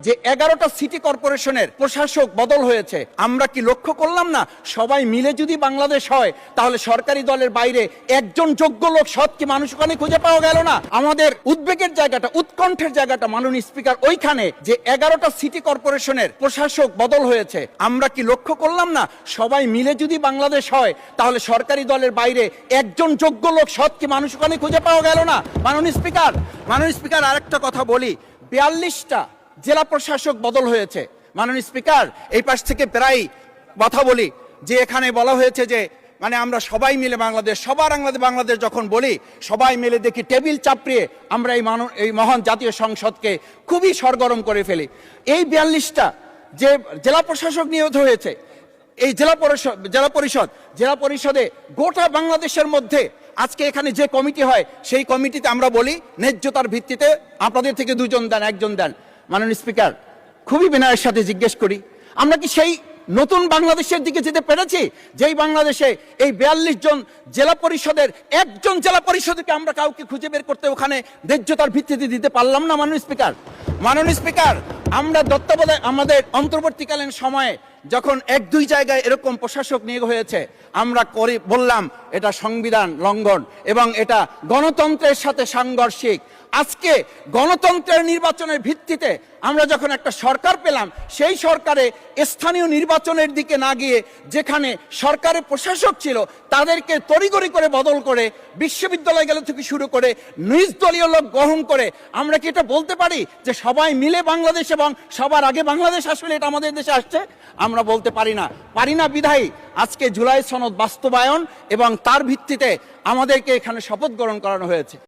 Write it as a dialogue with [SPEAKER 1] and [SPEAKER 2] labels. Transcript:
[SPEAKER 1] যে 11টা সিটি কর্পোরেশনের প্রশাসক বদল হয়েছে, আমরা কি লক্ষ্য করলাম না? সবাই মিলে যদি বাংলাদেশ হয় তাহলে সরকারি দলের বাইরে একজন যোগ্য লোক সৎ কি মানুষ ওখানে খুঁজে পাওয়া গেল না। আমাদের উদ্বেগের জায়গাটা, উৎকণ্ঠের জায়গাটা মাননীয় স্পিকার ওইখানে যে 11টা সিটি কর্পোরেশনের প্রশাসক বদল হয়েছে, আমরা কি লক্ষ্য করলাম না? সবাই মিলে যদি বাংলাদেশ হয় তাহলে সরকারি দলের বাইরে একজন যোগ্য লোক সৎ কি মানুষ ওখানে খুঁজে পাওয়া গেল না। মাননীয় স্পিকার আরেকটা কথা বলি, 42টা জেলা প্রশাসক বদল হয়েছে। মাননীয় স্পিকার, এই পাশ থেকে প্রায় কথা বলি যে এখানে বলা হয়েছে যে আমরা সবাই মিলে বাংলাদেশ, সবার বাংলাদেশ যখন বলি, সবাই মিলে দেখি টেবিল চাপড়িয়ে আমরা এই মহান জাতীয় সংসদকে খুবই সরগরম করে ফেলি। এই 42টা যে জেলা প্রশাসক নিয়োগ হয়েছে, এই জেলা পরিষদে গোটা বাংলাদেশের মধ্যে আজকে এখানে যে কমিটি হয় সেই কমিটিতে আমরা বলি ন্যায্যতার ভিত্তিতে আপনাদের থেকে 2 জন দেন, 1 জন দেন। মাননীয় স্পিকার, খুবই বিনয়ের সাথে জিজ্ঞেস করি, আমরা কি সেই নতুন বাংলাদেশের দিকে যেতে পেরেছি যেই বাংলাদেশে এই 42 জন জেলা পরিষদের একজন জেলা পরিষদকে আমরা কাউকে খুঁজে বের করতে ওখানে ন্যায্যতার ভিত্তিতে দিতে পারলাম না? মাননীয় স্পিকার, আমরা তত্ত্বাবধায়ক আমাদের অন্তর্বর্তীকালীন সময়ে যখন 1-2 জায়গায় এরকম প্রশাসক নিয়োগ হয়েছে, আমরা বললাম এটা সংবিধান লঙ্ঘন এবং এটা গণতন্ত্রের সাথে সাংঘর্ষিক। আজকে গণতন্ত্রের নির্বাচনের ভিত্তিতে আমরা যখন একটা সরকার পেলাম, সেই সরকারে স্থানীয় নির্বাচনের দিকে না গিয়ে যেখানে সরকারের প্রশাসক ছিল তাদেরকে তড়িঘড়ি করে বদল করে বিশ্ববিদ্যালয়গুলো থেকে শুরু করে নিজ দলীয় লোক গ্রহণ করে আমরা কি এটা বলতে পারি যে সবাই মিলে বাংলাদেশ এবং সবার আগে বাংলাদেশ আসলে এটা আমাদের দেশে আসছে? আমরা বলতে পারি না বিধায়ী আজকে জুলাই সনদ বাস্তবায়ন এবং তার ভিত্তিতে আমাদেরকে এখানে শপথ গ্রহণ করানো হয়েছে।